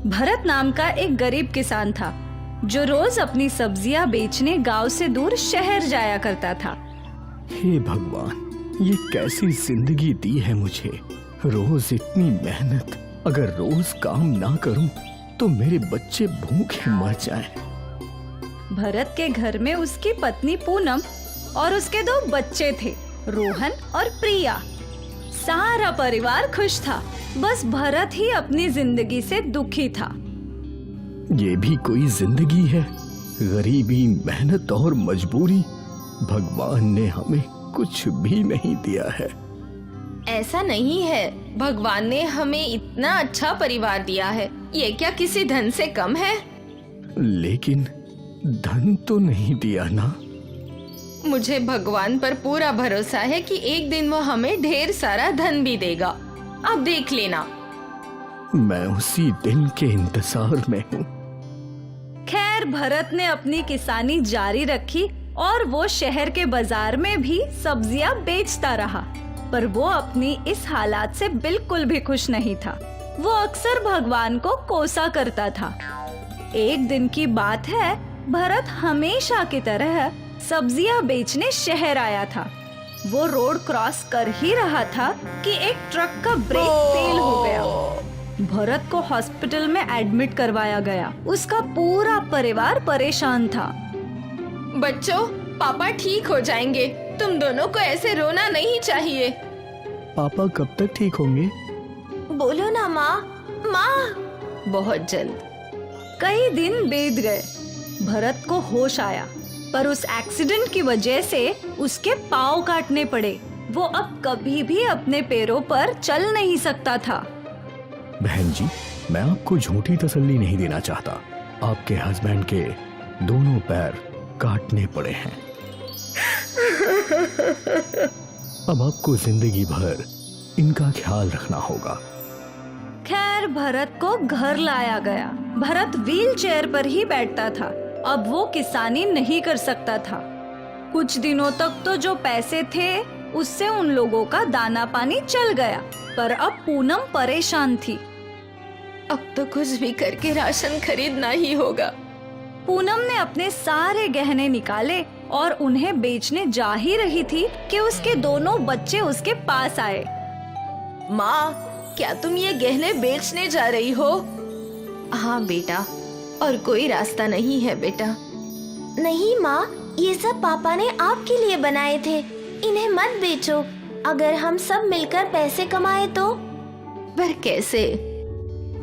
भरत नाम का एक गरीब किसान था जो रोज अपनी सब्जियां बेचने गांव से दूर शहर जाया करता था। हे भगवान, ये कैसी जिंदगी दी है मुझे। रोज इतनी मेहनत, अगर रोज काम ना करूं तो मेरे बच्चे भूखे मर जाएं। भरत के घर में उसकी पत्नी पूनम और उसके 2 बच्चे थे, रोहन और प्रिया। सारा परिवार खुश था, बस भरत ही अपनी जिंदगी से दुखी था। ये भी कोई जिंदगी है? गरीबी, मेहनत और मजबूरी। भगवान ने हमें कुछ भी नहीं दिया है। ऐसा नहीं है, भगवान ने हमें इतना अच्छा परिवार दिया है। ये क्या किसी धन से कम है? लेकिन धन तो नहीं दिया ना। मुझे भगवान पर पूरा भरोसा है कि एक दिन वो हमें ढेर सारा धन भी देगा। अब देख लेना। मैं उसी दिन के इंतजार में हूँ। खैर, भरत ने अपनी किसानी जारी रखी और वो शहर के बाजार में भी सब्जियां बेचता रहा, पर वो अपनी इस हालात से बिल्कुल भी खुश नहीं था। वो अक्सर भगवान को कोसा करता था। एक दिन की बात है, भरत हमेशा की तरह सब्जियां बेचने शहर आया था। वो रोड क्रॉस कर ही रहा था कि एक ट्रक का ब्रेक फेल हो गया। भरत को हॉस्पिटल में एडमिट करवाया गया। उसका पूरा परिवार परेशान था। बच्चों, पापा ठीक हो जाएंगे। तुम दोनों को ऐसे रोना नहीं चाहिए। पापा कब तक ठीक होंगे? बोलो ना माँ। माँ, बहुत जल्द। कई दिन बीत गए। भरत को होश आया, पर उस एक्सीडेंट की वजह से उसके पाँव काटने पड़े। वो अब कभी भी अपने पैरों पर चल नहीं सकता था। बहन जी, मैं आपको झूठी तसल्ली नहीं देना चाहता। आपके हस्बैंड के दोनों पैर काटने पड़े हैं। अब आपको जिंदगी भर इनका ख्याल रखना होगा। खैर, भरत को घर लाया गया। भरत व्हील चेयर पर ही बैठता था। अब वो किसानी नहीं कर सकता था। कुछ दिनों तक तो जो पैसे थे उससे उन लोगों का दाना पानी चल गया, पर अब पूनम परेशान थी। अब तो कुछ भी करके राशन खरीदना ही होगा। पूनम ने अपने सारे गहने निकाले और उन्हें बेचने जा ही रही थी कि उसके दोनों बच्चे उसके पास आए। माँ, क्या तुम ये गहने बेचने जा रही हो? हाँ बेटा, और कोई रास्ता नहीं है बेटा। नहीं माँ, ये सब पापा ने आपके लिए बनाए थे। इन्हें मत बेचो। अगर हम सब मिलकर पैसे कमाए तो? पर कैसे?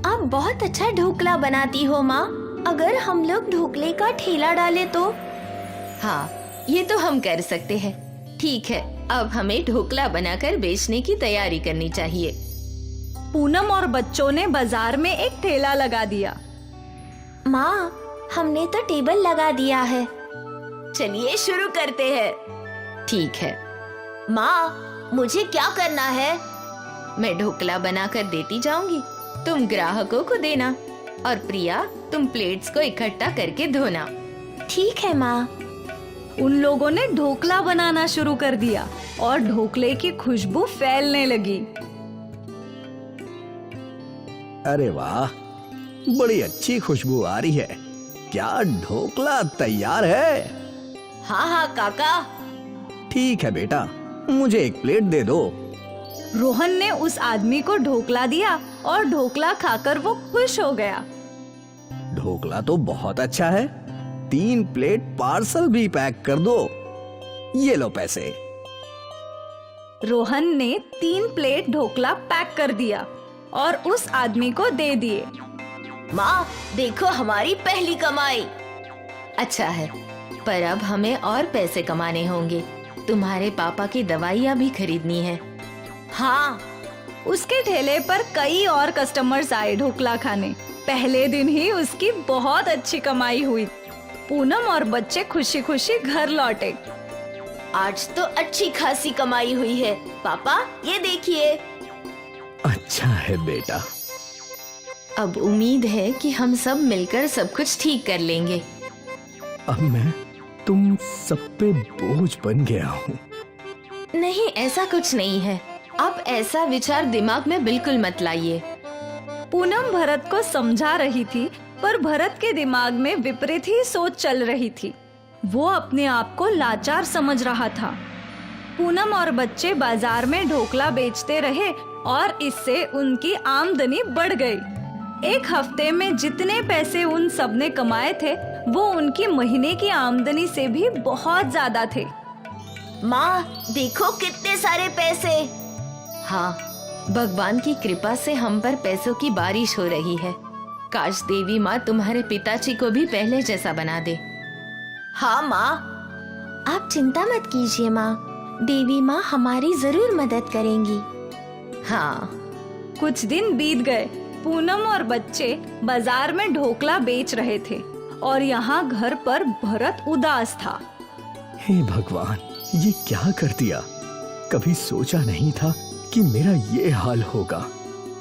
आप बहुत अच्छा ढोकला बनाती हो माँ। अगर हम लोग ढोकले का ठेला डाले तो? हाँ, ये तो हम कर सकते हैं। ठीक है, अब हमें ढोकला बनाकर बेचने की तैयारी करनी चाहिए। पूनम और बच्चों ने बाजार में एक ठेला लगा दिया। माँ, हमने तो टेबल लगा दिया है। चलिए शुरू करते हैं। ठीक है। माँ, मुझे क्या करना है? मैं ढोकला बनाकर देती जाऊंगी, तुम ग्राहकों को देना, और प्रिया, तुम प्लेट्स को इकट्ठा करके धोना। ठीक है माँ। उन लोगों ने ढोकला बनाना शुरू कर दिया और ढोकले की खुशबू फैलने लगी। अरे वाह, बड़ी अच्छी खुशबू आ रही है। क्या ढोकला तैयार है? हाँ हाँ काका। ठीक है बेटा, मुझे एक प्लेट दे दो। रोहन ने उस आदमी को ढोकला दिया और ढोकला खाकर वो खुश हो गया। ढोकला तो बहुत अच्छा है। 3 प्लेट पार्सल भी पैक कर दो। ये लो पैसे। रोहन ने 3 प्लेट ढोकला पैक कर दिया और उस आदमी को दे दिए। माँ, देखो हमारी पहली कमाई। अच्छा है, पर अब हमें और पैसे कमाने होंगे। तुम्हारे पापा की दवाइयाँ भी खरीदनी है। हाँ, उसके ठेले पर कई और कस्टमर्स आए ढोकला खाने। पहले दिन ही उसकी बहुत अच्छी कमाई हुई। पूनम और बच्चे खुशी खुशी घर लौटे। आज तो अच्छी खासी कमाई हुई है। पापा, ये देखिए। अच्छा है बेटा। अब उम्मीद है कि हम सब मिलकर सब कुछ ठीक कर लेंगे। अब मैं तुम सब पे बोझ बन गया हूँ। नहीं, ऐसा कुछ नहीं है। आप ऐसा विचार दिमाग में बिल्कुल मत लाइए। पूनम भरत को समझा रही थी, पर भरत के दिमाग में विपरीत ही सोच चल रही थी। वो अपने आप को लाचार समझ रहा था। पूनम और बच्चे बाजार में ढोकला बेचते रहे और इससे उनकी आमदनी बढ़ गई। एक हफ्ते में जितने पैसे उन सब ने कमाए थे वो उनकी महीने की आमदनी से भी बहुत ज्यादा थे। माँ देखो कितने सारे पैसे। हाँ, भगवान की कृपा से हम पर पैसों की बारिश हो रही है। काश देवी माँ तुम्हारे पिताजी को भी पहले जैसा बना दे। हाँ माँ, आप चिंता मत कीजिए माँ, देवी माँ हमारी जरूर मदद करेंगी। हाँ। कुछ दिन बीत गए। पूनम और बच्चे बाजार में ढोकला बेच रहे थे और यहाँ घर पर भरत उदास था। हे भगवान, ये क्या कर दिया? कभी सोचा नहीं था कि मेरा ये हाल होगा।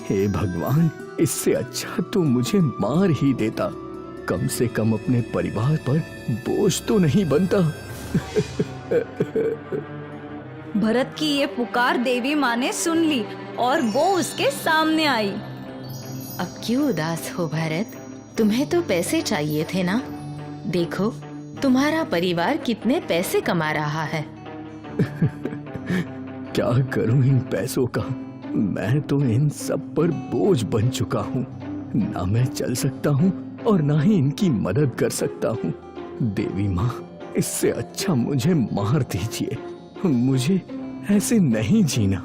हे भगवान, इससे अच्छा तो मुझे मार ही देता। कम से कम अपने परिवार पर बोझ तो नहीं बनता। भरत की ये पुकार देवी माँ ने सुन ली और वो उसके सामने आई। अब क्यों उदास हो भरत? तुम्हें तो पैसे चाहिए थे ना? देखो तुम्हारा परिवार कितने पैसे कमा रहा है। क्या करूं इन पैसों का? मैं तो इन सब पर बोझ बन चुका हूँ। ना मैं चल सकता हूँ और ना ही इनकी मदद कर सकता हूँ। देवी माँ, इससे अच्छा मुझे मार दीजिए। मुझे ऐसे नहीं जीना।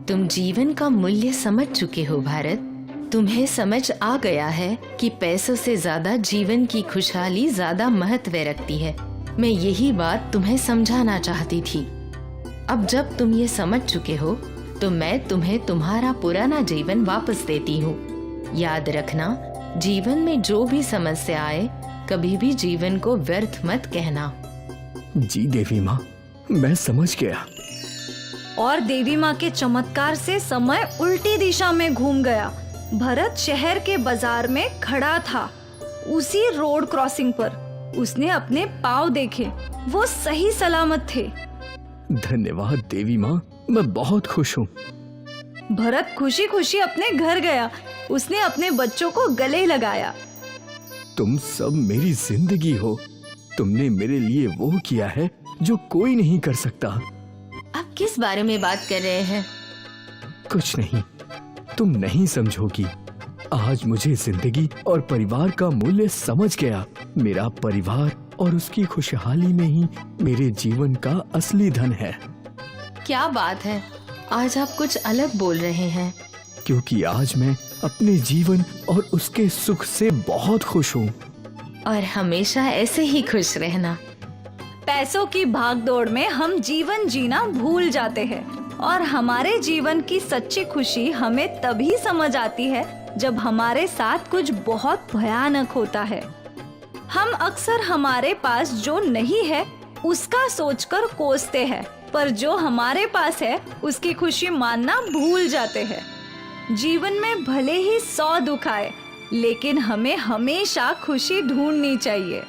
तुम जीवन का मूल्य समझ चुके हो भारत। तुम्हें समझ आ गया है कि पैसों से ज्यादा जीवन की खुशहाली ज्यादा महत्व रखती है। मैं यही बात तुम्हें समझाना चाहती थी। अब जब तुम ये समझ चुके हो तो मैं तुम्हें तुम्हारा पुराना जीवन वापस देती हूँ। याद रखना, जीवन में जो भी समस्या आए कभी भी जीवन को व्यर्थ मत कहना। जी देवी माँ, मैं समझ गया। और देवी माँ के चमत्कार से समय उल्टी दिशा में घूम गया। भरत शहर के बाजार में खड़ा था। उसी रोड क्रॉसिंग पर उसने अपने पाँव देखे, वो सही सलामत थे। धन्यवाद देवी माँ, मैं बहुत खुश हूँ। भरत खुशी खुशी अपने घर गया। उसने अपने बच्चों को गले लगाया। तुम सब मेरी जिंदगी हो। तुमने मेरे लिए वो किया है जो कोई नहीं कर सकता। आप किस बारे में बात कर रहे हैं? कुछ नहीं, तुम नहीं समझोगी। आज मुझे जिंदगी और परिवार का मूल्य समझ गया। मेरा परिवार और उसकी खुशहाली में ही मेरे जीवन का असली धन है। क्या बात है, आज आप कुछ अलग बोल रहे हैं। क्योंकि आज मैं अपने जीवन और उसके सुख से बहुत खुश हूँ। और हमेशा ऐसे ही खुश रहना। पैसों की भागदौड़ में हम जीवन जीना भूल जाते हैं और हमारे जीवन की सच्ची खुशी हमें तभी समझ आती है जब हमारे साथ कुछ बहुत भयानक होता है। हम अक्सर हमारे पास जो नहीं है उसका सोचकर कोसते हैं, पर जो हमारे पास है उसकी खुशी मानना भूल जाते हैं। जीवन में भले ही 100 दुख आए, लेकिन हमें हमेशा खुशी ढूंढनी चाहिए।